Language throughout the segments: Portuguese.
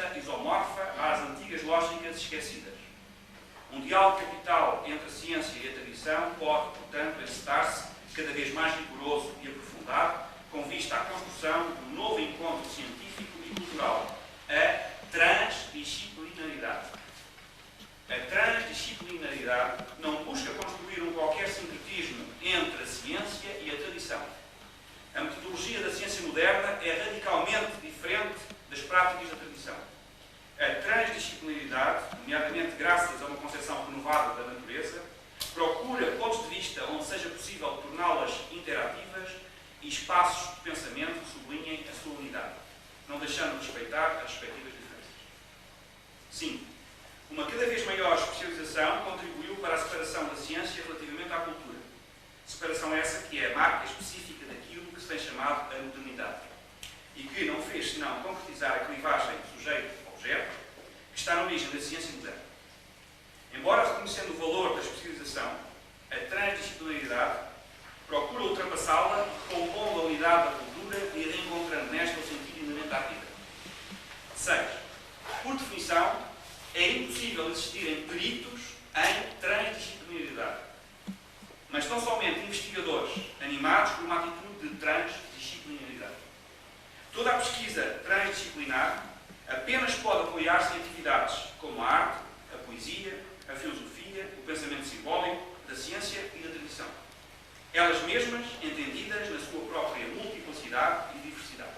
vista isomorfa às antigas lógicas esquecidas. Um diálogo capital entre a ciência e a tradição pode, portanto, encetar-se cada vez mais rigoroso e aprofundado, com vista à construção de um novo encontro científico e cultural, a transdisciplinaridade. A transdisciplinaridade não busca construir um qualquer sincretismo entre a ciência e a tradição. A metodologia da ciência moderna é radicalmente diferente das práticas da tradição. A transdisciplinaridade, nomeadamente graças a uma concepção renovada da natureza, procura pontos de vista onde seja possível torná-las interativas e espaços de pensamento que sublinhem a sua unidade, não deixando de respeitar as respectivas diferenças. 5. Uma cada vez maior especialização contribuiu para a separação da ciência relativamente à cultura. Separação essa que é a marca específica daquilo que se tem chamado a modernidade e que não fez senão concretizar a clivagem sujeito-objeto que está na origem da ciência moderna. Embora reconhecendo o valor da especialização, a transdisciplinaridade procura ultrapassá-la, compondo a unidade da cultura e reencontrando nesta o sentido inerente à vida. 6. Por definição, é impossível existirem peritos em transdisciplinaridade, mas tão somente investigadores animados por uma atitude de transdisciplinaridade. Toda a pesquisa transdisciplinar apenas pode apoiar-se em atividades como a arte, a poesia, a filosofia, o pensamento simbólico, da ciência e da tradição. Elas mesmas entendidas na sua própria multiplicidade e diversidade.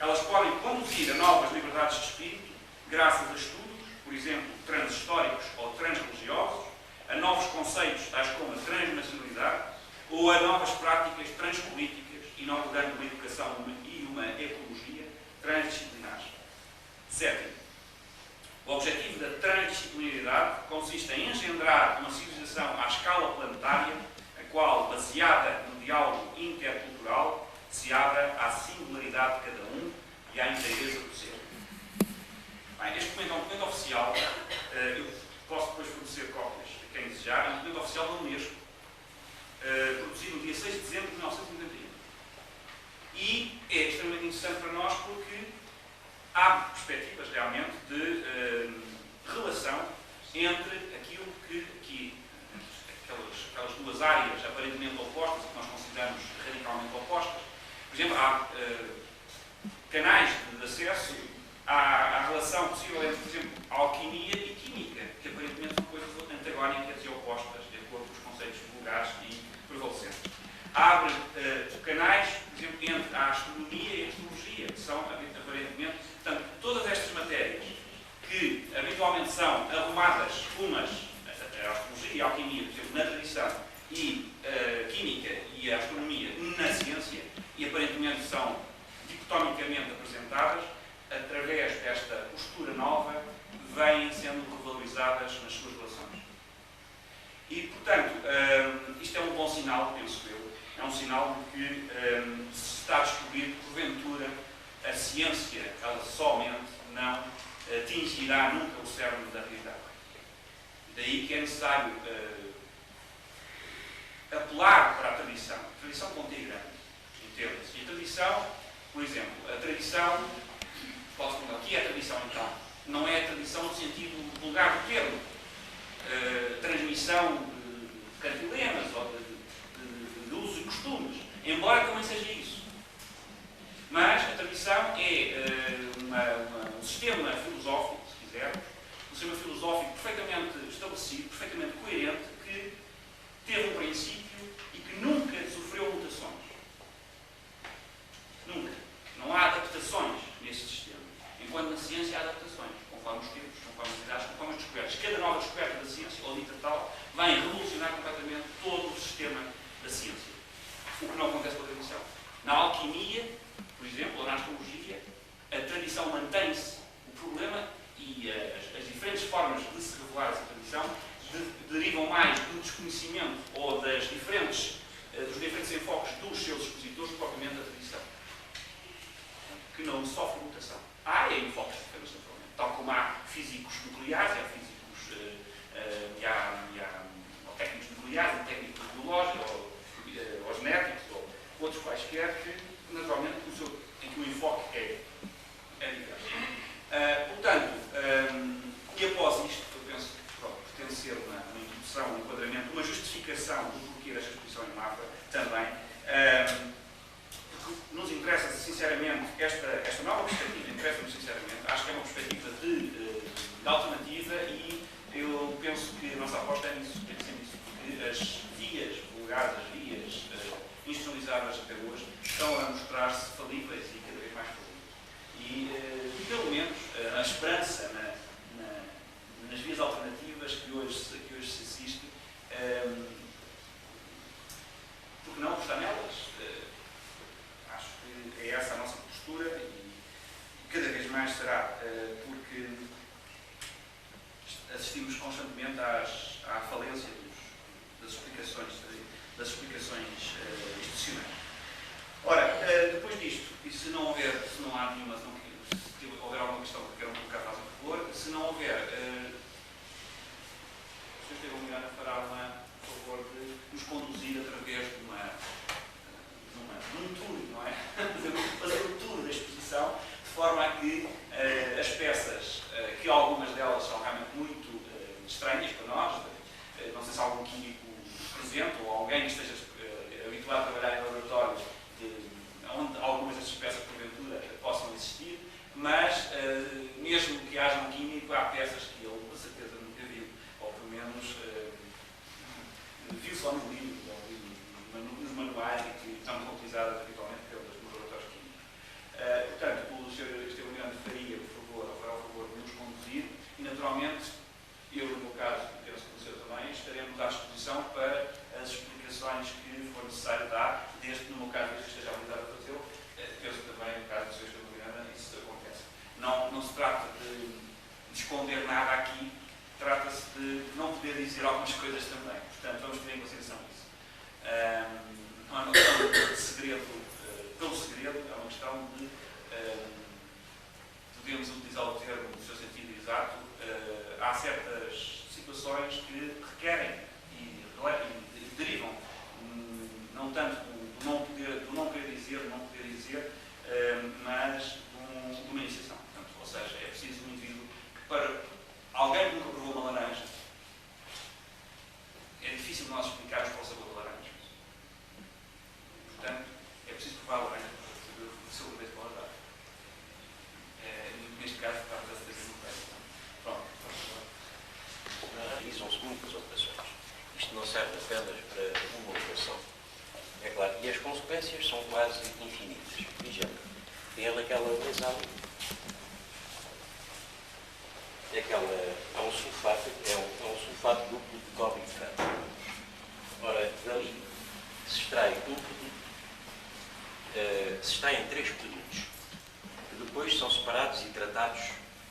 Elas podem conduzir a novas liberdades de espírito, graças a estudos, por exemplo, transhistóricos ou transreligiosos, a novos conceitos tais como a transnacionalidade ou a novas práticas transpolíticas, inaugurando uma educação e uma ecologia transdisciplinares. 7. O objetivo da transdisciplinaridade consiste em engendrar uma civilização à escala planetária, a qual, baseada no diálogo intercultural, se abra à singularidade de cada um e à inteireza do ser. Bem, este documento é um documento oficial. Eu posso depois fornecer cópias a quem desejar. É um documento oficial da Unesco, produzido no dia 6 de dezembro de 1991. E é extremamente interessante para nós porque há perspectivas realmente de relação entre aquilo que aquelas duas áreas aparentemente opostas, que nós consideramos radicalmente opostas. Por exemplo, há canais de acesso à relação possível entre, por exemplo, alquimia e química, que aparentemente são coisas antagónicas e opostas, de acordo com os conceitos vulgares e prevalecentes. Abre canais, por exemplo, entre a astronomia e a astrologia, que são aparentemente, portanto, todas estas matérias que habitualmente são arrumadas umas, a astrologia e a alquimia, por exemplo, na tradição, e a química e a astronomia na ciência, e aparentemente são dicotomicamente apresentadas, através desta postura nova, vêm sendo revalorizadas nas suas relações. E, portanto, isto é um bom sinal, penso eu. É um sinal de que se está a descobrir que, porventura, a ciência, ela somente não atingirá nunca o cerne da realidade. Daí que é necessário apelar para a tradição com T grande, entende-se. E a tradição, por exemplo, a tradição, posso perguntar, o que é a tradição então? Não é a tradição no sentido vulgar do termo, transmissão de cantilenas ou de usos e costumes, embora também seja isso. Mas a tradição é um sistema filosófico, se quisermos, um sistema filosófico perfeitamente estabelecido, perfeitamente coerente, que teve um princípio e que nunca sofreu mutações. Nunca. Não há adaptações nesse sistema. Enquanto na ciência há adaptações, conforme os tempos, conforme as idades, conforme as descobertas. Cada nova descoberta da ciência, ou dita tal, vem revolucionar completamente todo o sistema da ciência. O que não acontece com a tradição. Na alquimia, por exemplo, ou na astrologia, a tradição mantém-se. O problema e as diferentes formas de se revelar essa tradição derivam mais do desconhecimento ou dos diferentes enfoques dos seus expositores, propriamente da tradição, que não sofre mutação. Há enfoques diferentes, naturalmente, tal como há físicos nucleares, há físicos, ou técnicos nucleares, ou técnicos biológicos, ou genéticos, ou outros quaisquer, que naturalmente em que o enfoque é diverso. uma introdução, um enquadramento, uma justificação do porquê desta exposição em Mafra também. Nos interessa, sinceramente, esta nova perspectiva, interessa-nos sinceramente, acho que é uma perspectiva de alternativa e eu penso que a nossa aposta é nisso, porque as vias vulgares, as vias institucionalizadas até hoje, estão a mostrar-se falíveis e cada vez mais falíveis. E, pelo menos, a esperança nas vias alternativas que hoje se assiste, porque não apostar nelas? Acho que é essa a nossa postura e cada vez mais será, porque assistimos constantemente à falência das explicações institucionais. Ora, depois disto, e se não há nenhuma, se houver alguma questão que queiram colocar, fazem por favor. Se não houver, o Sr. Estevão Miranda fará por favor, de nos conduzir através de um tour, não é? Fazer um tour da exposição, de forma a que as peças, que algumas delas são realmente muito estranhas para nós, não sei se há algum químico presente ou alguém que esteja habituado a trabalhar em laboratórios onde algumas dessas peças, porventura, possam existir, mas mesmo que haja um químico, há peças que ele, com certeza, nunca viu, ou pelo menos viu só nos livros, ou nos manuais e que estão utilizadas habitualmente pelos laboratórios químicos. Portanto, o Sr. Estevão Miranda faria o favor de nos conduzir e, naturalmente, eu, no meu caso, e penso que o senhor também, estaremos à disposição para as explicações que for necessário dar, desde que, no meu caso, eu esteja habilitado a fazê-lo. Penso que também, no caso do Sr. Estevão Miranda, isso acontece. Não se trata de esconder nada aqui, trata-se de não poder dizer algumas coisas também. Portanto, vamos ter em consideração isso. Não é uma questão de segredo pelo segredo, é uma questão de podemos utilizar o termo no seu sentido exato. Há certas situações que requerem e derivam não tanto do não querer dizer, mas de uma iniciação. Portanto, ou seja, é preciso um indivíduo que, para alguém que nunca provou uma laranja, é difícil nós explicarmos qual é o sabor da laranja. Portanto, é preciso provar a laranja para saber o sabor desse paladar. Neste caso, estamos a fazer um teste. Pronto. Realizam-se muitas operações. Isto não serve apenas para uma operação. É claro, e as consequências são quase infinitas. Por exemplo, tem aquela lesão, é um sulfato duplo de cobre e ferro. Ora, dali se extrai um produto, se extraem 3 produtos, que depois são separados e tratados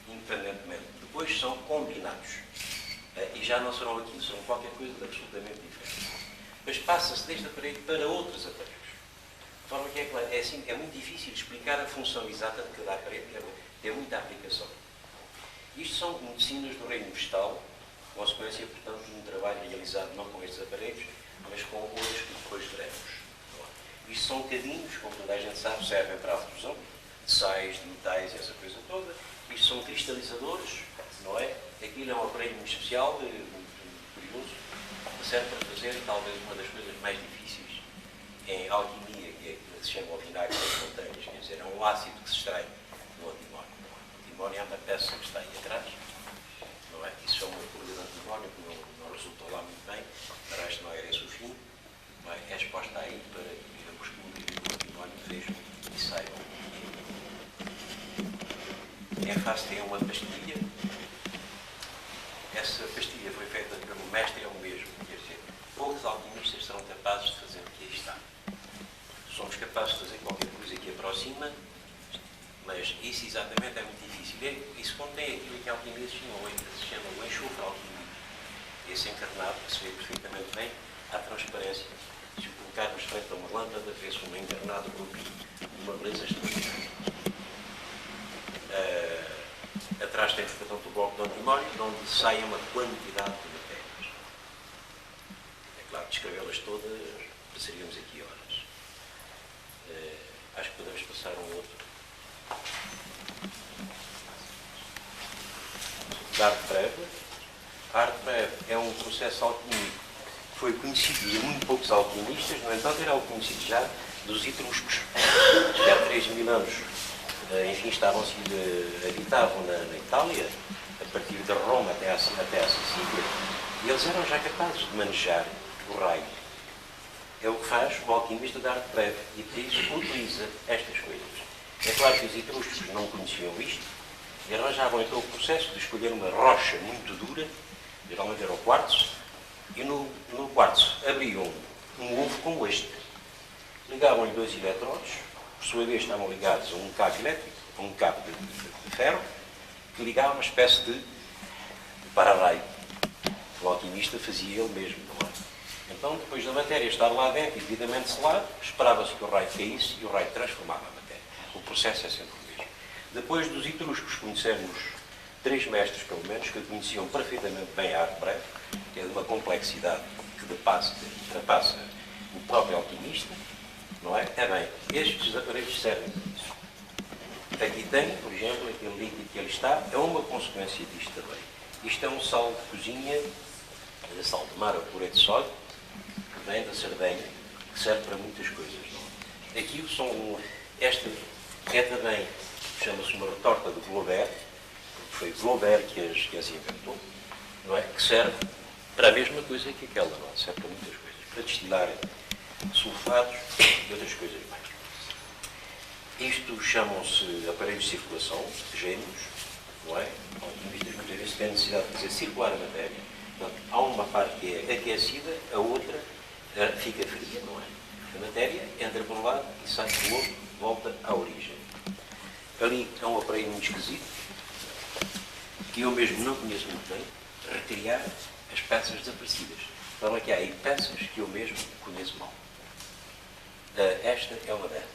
independentemente. Depois são combinados. E já não serão aquilo, serão qualquer coisa de absolutamente diferente. Mas passa-se deste aparelho para outros aparelhos. De forma que é muito difícil explicar a função exata de cada aparelho, tem muita aplicação. Isto são medicinas do reino vegetal, consequência, portanto, de um trabalho realizado não com estes aparelhos, mas com outros que depois veremos. Isto são cadinhos, como toda a gente sabe, servem para a fusão de sais, de metais e essa coisa toda. Isto são cristalizadores, não é? Aquilo é um aparelho muito especial, muito curioso, que serve para fazer talvez uma das coisas mais difíceis em alquimia, que é aquilo que se chama o vinagre das montanhas, quer dizer, é um ácido que se extrai no antimónio. O antimónio é uma peça que está aí atrás, não é? Isso é uma folha de antimónio que não resultou lá muito bem, para isto não era esse o fim, mas é exposta aí para que a costura e o antimónio vejam e saibam. Em face tem uma pastilha. Essa pastilha foi feita pelo mestre, é o mesmo. Quer dizer, poucos alquimistas serão capazes de fazer o que aí está. Somos capazes de fazer qualquer coisa que aproxima, mas isso exatamente é muito difícil. Isso contém aquilo que alquimistas se chama o enxofre alquímico. Esse encarnado, que se vê perfeitamente bem, à transparência. Se o colocarmos frente a uma lâmpada, vê-se um encarnado grupinho, uma beleza extraordinária. Atrás temos, portanto, o bloco de antimónio, de onde sai uma quantidade de matérias. É claro, descrevê-las todas, passaríamos aqui horas. Acho que podemos passar um outro. Dark Preve. A arte breve é um processo alquímico que foi conhecido de muito poucos alquimistas, no entanto era conhecido já dos etruscos, que há 3.000 anos, enfim, habitavam na Itália, a partir de Roma até à Sicília, e eles eram já capazes de manejar o raio. É o que faz o alquimista da arte breve, e por isso utiliza estas coisas. É claro que os etruscos não conheciam isto, e arranjavam então o processo de escolher uma rocha muito dura, geralmente era o quartzo, e no quartzo abriam um ovo como este. Ligavam-lhe 2 eletrodos, por sua vez estavam ligados a um cabo elétrico, a um cabo de ferro, que ligava uma espécie de para-raio. O alquimista fazia ele mesmo, não é? Então, depois da matéria estar lá dentro e devidamente selado, esperava-se que o raio caísse e o raio transformava a matéria. O processo é sempre o mesmo. Depois dos etruscos conhecemos 3 mestres, pelo menos, que conheciam perfeitamente bem a arte breve, que é de uma complexidade que ultrapassa o próprio alquimista, não é? É bem, estes aparelhos servem para isso. Aqui tem, por exemplo, aquele líquido que ali está, é uma consequência disto também. Isto é um sal de cozinha, é sal de mar ou purê de sódio, que vem da Sardenha, que serve para muitas coisas. Não é? Aqui esta é também, chama-se uma retorta de Glauber, porque foi Glauber que as inventou, não é? Que serve para a mesma coisa que aquela, não é? Serve para muitas coisas, para destilar sulfados e outras coisas mais. Isto chamam-se aparelhos de circulação, gêmeos, não é? Alquimistas muitas vezes têm necessidade de fazer circular a matéria. Portanto, há uma parte que é aquecida, a outra fica fria, não é? A matéria entra por um lado e sai do outro, volta à origem. Ali é um aparelho muito esquisito, que eu mesmo não conheço muito bem, recriar as peças desaparecidas. Então aqui há aí peças que eu mesmo conheço mal. Esta é uma delas.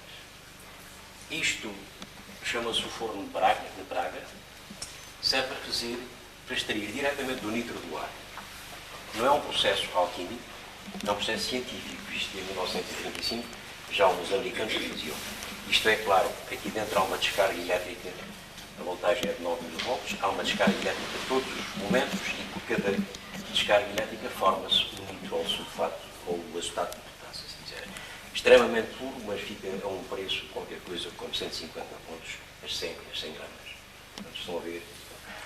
Isto chama-se o forno de Praga, serve para extrair diretamente do nitro do ar. Não é um processo alquímico, é um processo científico. Isto em 1935 já os americanos faziam. Isto é claro, aqui dentro há uma descarga elétrica, a voltagem é de 9.000 volts, há uma descarga elétrica a todos os momentos e por cada descarga elétrica forma-se um nitrol-sulfato ou o acetato de potássio, se quiserem. Extremamente puro, mas fica a um preço, qualquer coisa, como 150 pontos, as 100 gramas. Portanto, estão a ver?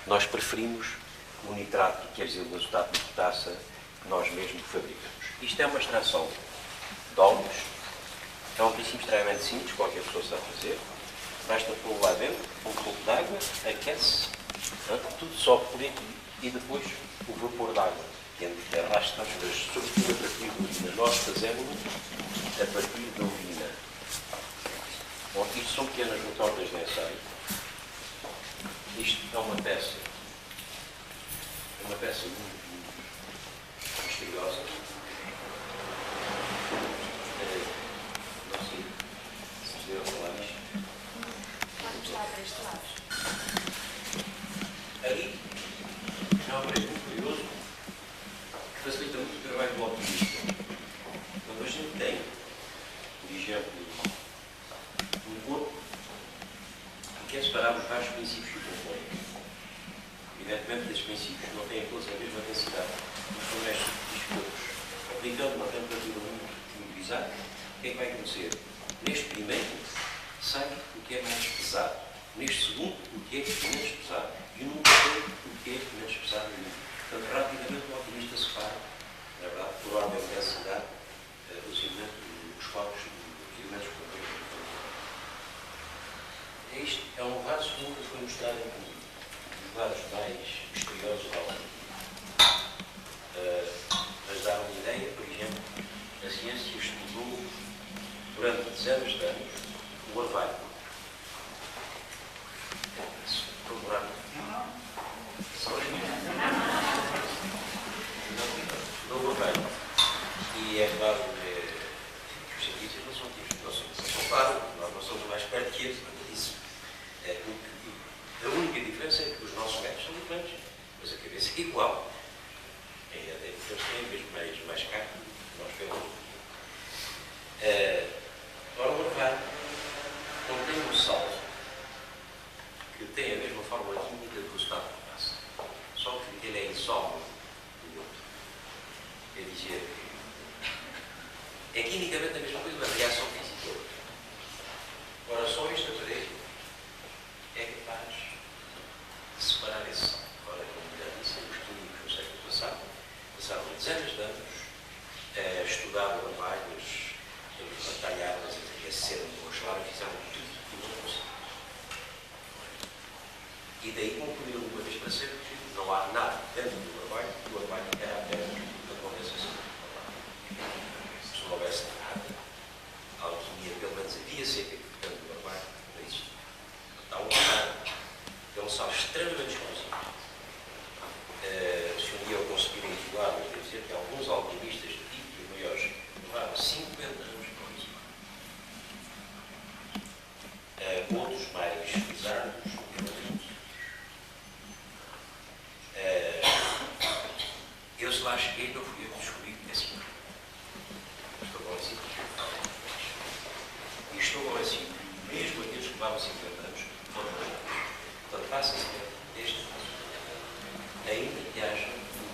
Nós preferimos o nitrato, quer dizer, o acetato de potássio, que nós mesmos fabricamos. Isto é uma extração de óleos, é um princípio extremamente simples, qualquer pessoa sabe fazer. Basta pôr lá dentro um pouco de água, aquece, tudo sobe por aqui e depois o vapor d'água, que arrasta, mas sobretudo a partir da urina. Nós fazemos a partir da urina. Bom, isto são pequenas retortas de ensaio. Isto é uma peça muito misteriosa. Não sei se vos deu a falar isto. Vamos lá para este lado. Ali é um aparelho muito curioso que facilita muito o trabalho do alquimista. Quando a gente tem, por exemplo, um corpo que é separado os vários princípios que o compõem. Evidentemente, esses princípios não têm todos a mesma densidade, mas são estes corpos. Aplicando uma temperatura muito bizarra, o que é que vai acontecer? Neste primeiro, sai o que é mais pesado. Neste segundo, o que é menos pesado. E no terceiro, o que é menos pesado ainda. Portanto, rapidamente o alquimista separa, na verdade, por ordem de densidade, os corpos, os elementos que compõem. Isto é um vaso que nunca foi mostrado em público. Os vasos mais misteriosos da alquimia. Mas dá uma ideia, por exemplo, a ciência estudou durante dezenas de anos o orvalho. Procurar. Estudou o orvalho. E é claro que os cientistas não são tipos, não são claros, nós não somos mais perto que eles, quanto a isso. A única diferença é que os nossos métodos são diferentes, mas a cabeça é igual. Eles têm mesmo mais carne, nós temos. Ora, o orvalho contém um sal que tem a mesma fórmula química do acetato de potássio, só que ele é insoluble é dizer, é quimicamente a mesma coisa, uma reação física. Ora, só este aparelho é capaz de separar esse sal. Ora, como já disse, os químicos no século passado passaram dezenas de anos a estudar barbalhas, a talhá-las, a aquecer, a congelar, e fizeram tudo que não possível. E daí concluíram uma vez para sempre que não há nada dentro do barbalho, que o barbalho era apenas a condensação. Se não houvesse nada, a alquimia, pelo menos a via seca que dentro do barbalho, não existe. Está um sal, é um sal extremamente exclusivo. Se um dia eu conseguir igualar, eu devo dizer que alguns alquimistas de títulos maiores levaram 50 anos para isso. Outros mais bizarros, eu se lá cheguei, não fui eu que descobri que é assim. Estou convencido. E estou convencido que mesmo aqueles que levavam 50 anos foram bons. Portanto, faça-se deste caso. Ainda que haja um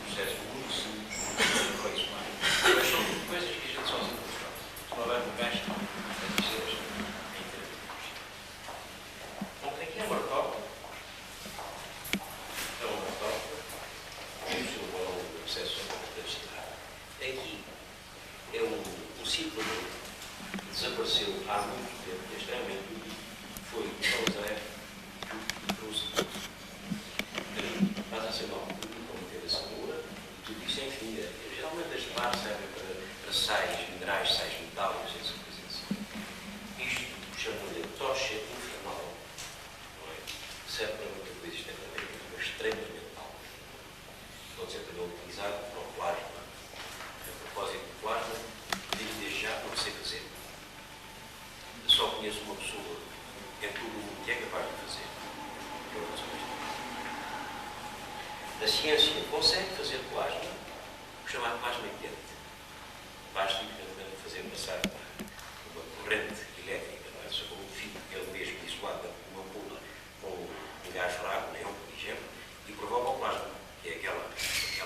processo muito simples, muito racional. Mas são coisas que a gente sozinho não sabe. Se não houver um gasto, a dizer em termos. Bom, aqui é uma retórica. É uma retórica. E o seu valor do processo da cidade. Aqui é um ciclo que desapareceu há muito tempo, que é extremamente útil. Foi o José que trouxe mas a ser mal como ter a cenoura e tudo isso, enfim, geralmente as barras servem para sais minerais, sais metálicos, essas coisas assim. Isto chamam-lhe tocha infernal, não é? Serve para muita coisa, isto é também uma extremamente alta. Pode ser também utilizado para o plasma. A propósito do plasma, digo desde já não sei fazer. Eu só conheço uma pessoa em todo o mundo que é capaz de fazer. Eu não sou isto. A ciência consegue fazer plasma, o chamado plasma quente. Basta evidentemente fazer passar uma corrente elétrica, não é? Sobre um fio, ele mesmo isolado uma pula com um gás fraco, neon, por exemplo, e provoca o plasma, que é aquela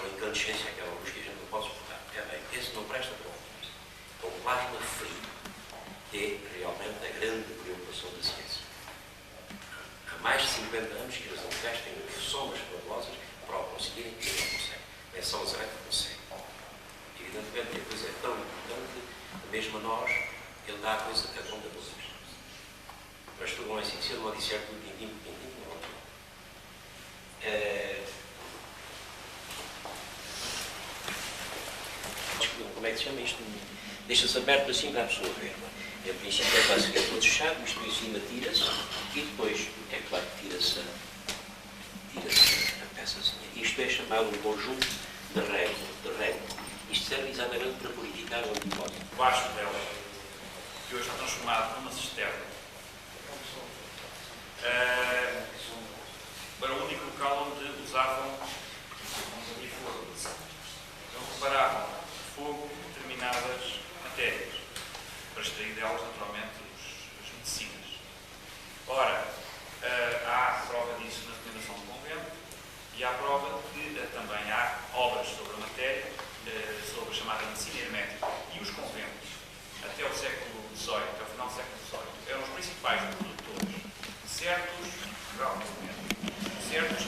incandescência, aquela luz que a gente não pode suportar. É bem, esse não presta para o optimista. É o plasma frio, que é realmente a grande preocupação da ciência. Há mais de 50 anos que eles não gastem somas fabulosas para o conseguirem e eles não conseguem. É só o Zé que consegue. Evidentemente, a coisa é tão importante que mesmo a nós, ele dá a coisa a conta de vocês. Mas tudo não é assim. Se eu não disser tudo pintinho, não é. Como é que se chama isto? Deixa-se aberto assim para a pessoa ver. A princípio é quase que é todo fechado, isto em cima tira-se e depois, é claro que tira-se a peçazinha. Isto é chamado um conjunto de régua. Isto serve exatamente para purificar o depósito. Debaixo dela, que hoje está transformado numa cisterna, para o único local onde usavam e fogo. Então reparavam fogo determinadas matérias, para extrair delas naturalmente as medicinas. Ora, há prova disso na documentação do convento e há prova de que também há obras sobre a matéria, sobre a chamada medicina hermética. E os conventos, até o século XVIII, até o final do século XVIII, eram os principais produtores de certos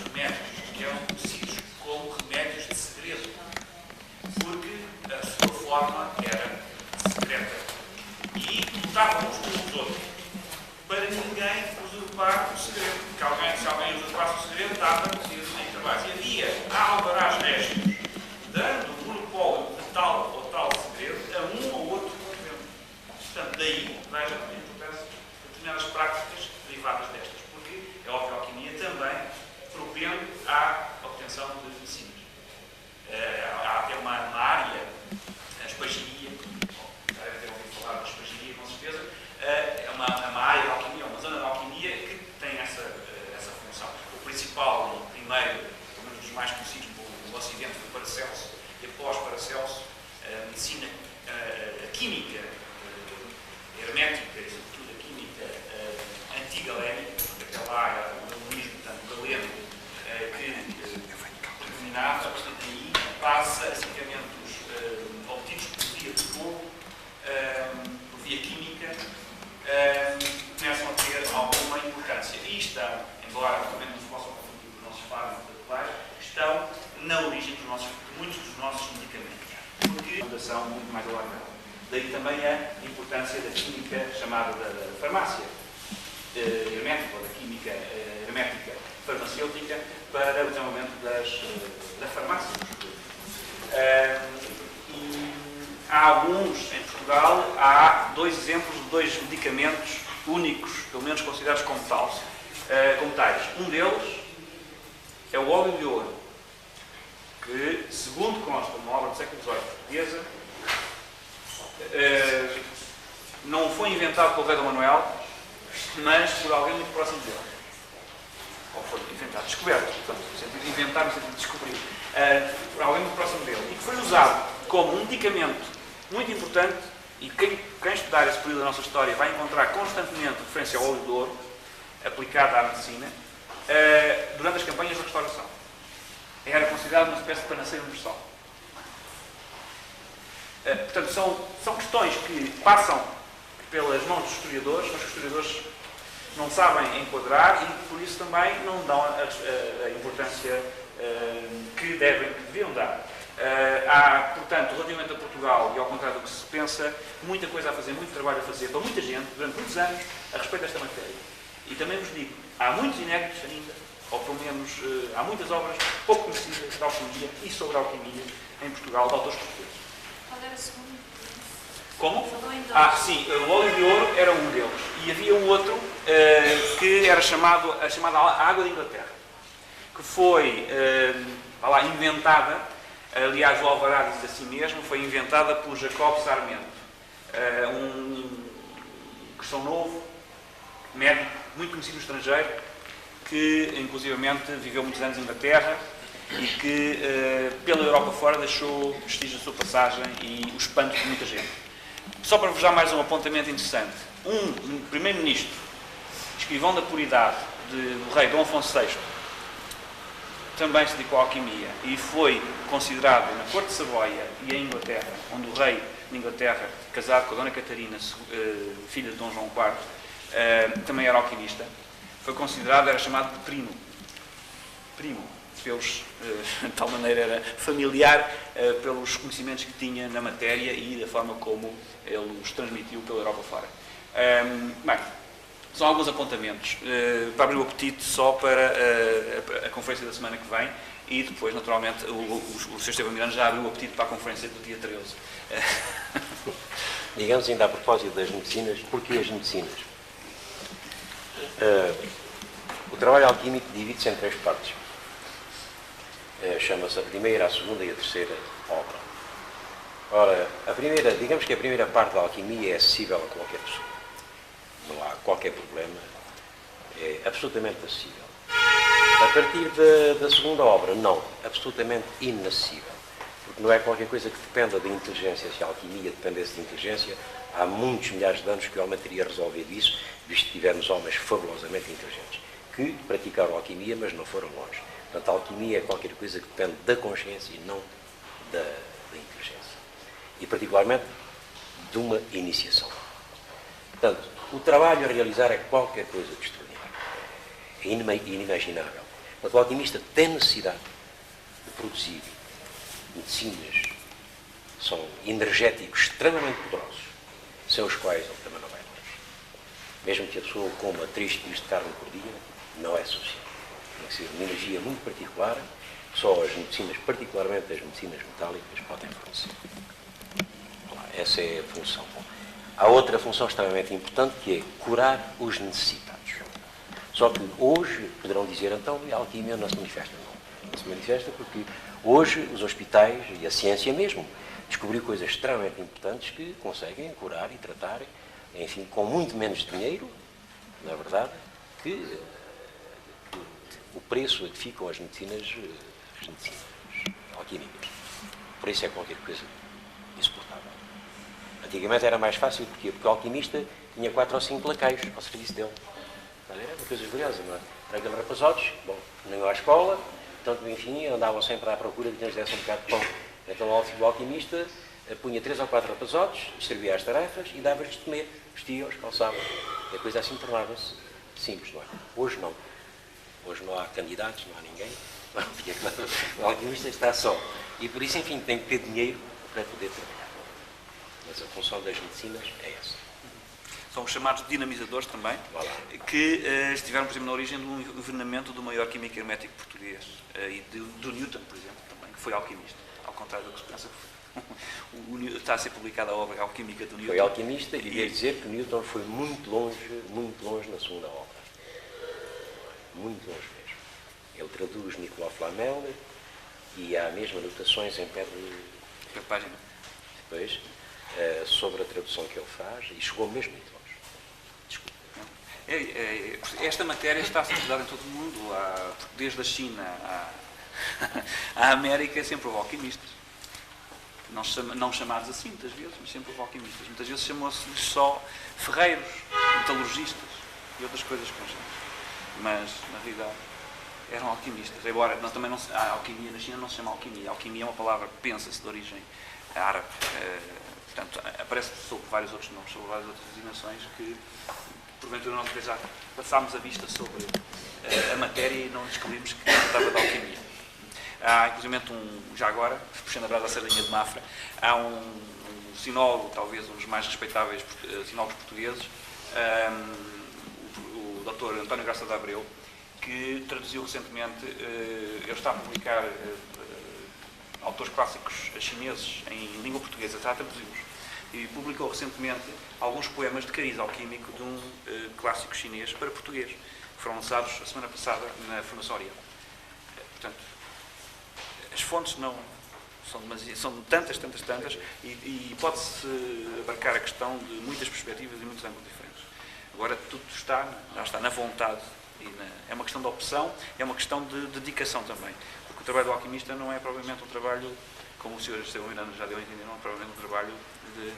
remédios que eram conhecidos como remédios de segredo, porque a sua forma era secreta. E lutavam uns com os outros para ninguém usurpar o segredo. Porque se alguém usurpasse o segredo, estava em trabalho. E havia alvarás régimos dando o monopólio de tal ou tal segredo a um ou outro convento. Portanto, daí veja a importância de determinadas práticas derivadas destas, porque é óbvio que a alquimia também propende à obtenção de medicinas. Há até uma área, a espagiria, devem ter ouvido falar da espagiria, com certeza, é uma área da alquimia, uma zona da alquimia que tem essa função. O principal, o primeiro, um dos mais conhecidos no Ocidente foi Paracelso, e após Paracelso, a medicina, a química hermética e sobretudo a química antigalénica, porque até lá era o helenismo, portanto, galeno, que predominava, portanto, aí passa a seguidamente duração muito mais alargada. Daí também a importância da química chamada da farmácia hermética, ou da química hermética farmacêutica, para o desenvolvimento da farmácia. E há alguns, em Portugal, há 2 exemplos de 2 medicamentos únicos, pelo menos considerados como tais. Um deles é o óleo de ouro, que, segundo consta numa obra do século XVIII portuguesa, não foi inventado pelo rei Dom Manuel, mas por alguém muito próximo dele. Ou foi inventado, descoberto, portanto, no sentido de inventar, no sentido de descobrir, por alguém muito próximo dele, e que foi usado como um medicamento muito importante, e quem estudar esse período da nossa história vai encontrar constantemente referência ao óleo de ouro, aplicado à medicina, durante as campanhas da restauração. Era considerado uma espécie de panaceia universal. Portanto, são questões que passam pelas mãos dos historiadores, mas os historiadores não sabem enquadrar e, por isso, também não dão a importância que deviam dar. Há, portanto, relativamente a Portugal, e ao contrário do que se pensa, muita coisa a fazer, muito trabalho a fazer para muita gente, durante muitos anos, a respeito desta matéria. E também vos digo, há muitos inéditos ainda, ou pelo menos há muitas obras pouco conhecidas de alquimia e sobre a alquimia em Portugal, de autores portugueses. Qual era o segundo? Como? Falou em dois. Sim, o óleo de ouro era um deles. E havia um outro que era a chamada água de Inglaterra, que foi inventada, aliás, o Alvará diz assim mesmo, foi inventada por Jacob Sarmento, um cristão novo, médico, muito conhecido no estrangeiro, que, inclusivamente, viveu muitos anos em Inglaterra e que, pela Europa fora, deixou vestígios da sua passagem e o espanto de muita gente. Só para vos dar mais um apontamento interessante, um primeiro-ministro, escrivão da puridade do rei Dom Afonso VI, também se dedicou à alquimia e foi considerado na corte de Savoia e em Inglaterra, onde o rei de Inglaterra, casado com a Dona Catarina, filha de Dom João IV, também era alquimista, foi considerado, era chamado de primo, pelos, de tal maneira era familiar, pelos conhecimentos que tinha na matéria e da forma como ele os transmitiu pela Europa fora. Bem, são alguns apontamentos para abrir o apetite só para a conferência da semana que vem e depois, naturalmente, o Sr. Estevão Miranda já abriu o apetite para a conferência do dia 13. Digamos ainda a propósito das medicinas, porquê as medicinas? O trabalho alquímico divide-se em 3 partes. Chama-se a primeira, a segunda e a terceira obra. Ora, digamos que a primeira parte da alquimia é acessível a qualquer pessoa. Não há qualquer problema, é absolutamente acessível. A partir da segunda obra, não, absolutamente inacessível. Porque não é qualquer coisa que dependa da inteligência. Se a alquimia dependesse de inteligência, há muitos milhares de anos que o homem teria resolvido isso, visto que tivemos homens fabulosamente inteligentes, que praticaram alquimia, mas não foram longe. Portanto, a alquimia é qualquer coisa que depende da consciência e não da inteligência. E, particularmente, de uma iniciação. Portanto, o trabalho a realizar é qualquer coisa de extraordinário. É inimaginável. Portanto, o alquimista tem necessidade de produzir medicinas, são energéticos extremamente poderosos, sem os quais ele também não vai longe. Mesmo que a pessoa coma 3 quilos de carne por dia, não é suficiente. Tem que ser uma energia muito particular, só as medicinas, particularmente as medicinas metálicas, podem fornecer. Essa é a função. Há outra função extremamente importante, que é curar os necessitados. Só que hoje, poderão dizer, então, a alquimia não se manifesta. Não se manifesta porque hoje os hospitais, e a ciência mesmo, descobriu coisas extremamente importantes que conseguem curar e tratar, enfim, com muito menos dinheiro, na verdade, que o preço a que ficam as medicinas alquímicas. Por isso é qualquer coisa insuportável. Antigamente era mais fácil, porque o alquimista tinha 4 ou 5 lacaios ao serviço dele. Era uma coisa curiosa, não é? Para aqueles rapazotes, bom, não iam à escola, portanto, enfim, andavam sempre à procura de quem lhes desse um bocado de pão. Então o alquimista punha 3 ou 4 rapazotes, distribuía as tarefas e dava-lhes de comer, vestia-os, calçava. E a coisa assim tornava-se simples, não é? Hoje não. Hoje não há candidatos, não há ninguém. O alquimista está só. E por isso, enfim, tem que ter dinheiro para poder trabalhar. Mas a função das medicinas é essa. São os chamados dinamizadores também, Voilà. que estiveram, por exemplo, na origem do envenenamento do maior químico hermético português, e do Newton, por exemplo, também, que foi alquimista, ao contrário do que se pensa. Está a ser publicada a obra alquímica do Newton. Foi alquimista e devo dizer que Newton foi muito longe na segunda obra. Muito longe mesmo. Ele traduz Nicolau Flamel e há mesmo anotações em pé de página. Depois, sobre a tradução que ele faz, e chegou mesmo muito longe. Desculpa. Esta matéria está a ser estudada em todo o mundo, desde a China à América, sempre houve alquimistas. Não chamados assim, muitas vezes, mas sempre houve alquimistas. Muitas vezes chamou-se só ferreiros, metalurgistas e outras coisas conjuntas. Mas, na realidade, eram alquimistas. Embora a alquimia na China não se chama alquimia. Alquimia é uma palavra que pensa-se de origem árabe. Portanto, aparece sob vários outros nomes, sob várias outras designações que, porventura, nós já passámos a vista sobre a matéria e não descobrimos que tratava de alquimia. Há, inclusive, já agora, puxando a brasa à sardinha de Mafra, há um sinólogo, talvez um dos mais respeitáveis sinólogos portugueses, o Dr. António Graça de Abreu, que traduziu recentemente, ele está a publicar autores clássicos chineses em língua portuguesa, está a traduzi-los, e publicou recentemente alguns poemas de cariz alquímico de um clássico chinês para português, que foram lançados a semana passada na Fundação Oriel. Portanto, as fontes não são tantas, e pode-se abarcar a questão de muitas perspectivas e muitos ângulos diferentes. Agora, tudo está na vontade, é uma questão de opção, é uma questão de dedicação também. Porque o trabalho do alquimista não é provavelmente um trabalho, como o Sr. Estevão Miranda já deu a entender, não é provavelmente um trabalho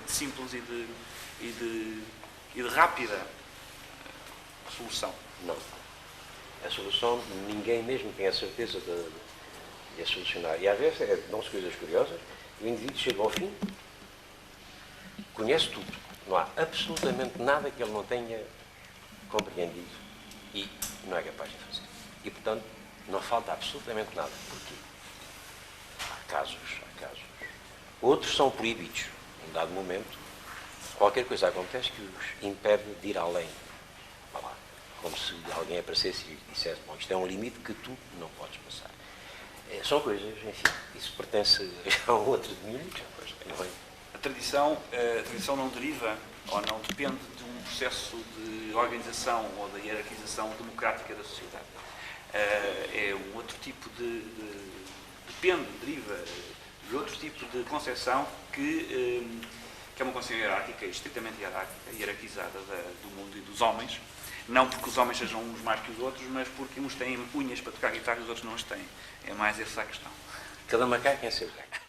simples e de rápida solução. Não. A solução, ninguém mesmo tem a certeza de a solucionar. E às vezes dão-se coisas curiosas, o indivíduo chega ao fim, conhece tudo. Não há absolutamente nada que ele não tenha compreendido e não é capaz de fazer. E, portanto, não falta absolutamente nada. Porquê? Há casos. Outros são proibidos. Em dado momento, qualquer coisa acontece que os impede de ir além. Lá, como se alguém aparecesse e dissesse, bom, isto é um limite que tu não podes passar. São coisas, enfim, isso pertence a um outro domínio. A tradição não deriva ou não depende de um processo de organização ou de hierarquização democrática da sociedade. É um outro tipo deriva de outro tipo de concepção que é uma concepção hierárquica, estritamente hierarquizada do mundo e dos homens, não porque os homens sejam uns mais que os outros, mas porque uns têm unhas para tocar guitarra e os outros não as têm. É mais essa a questão. Cada macaco é seu gato.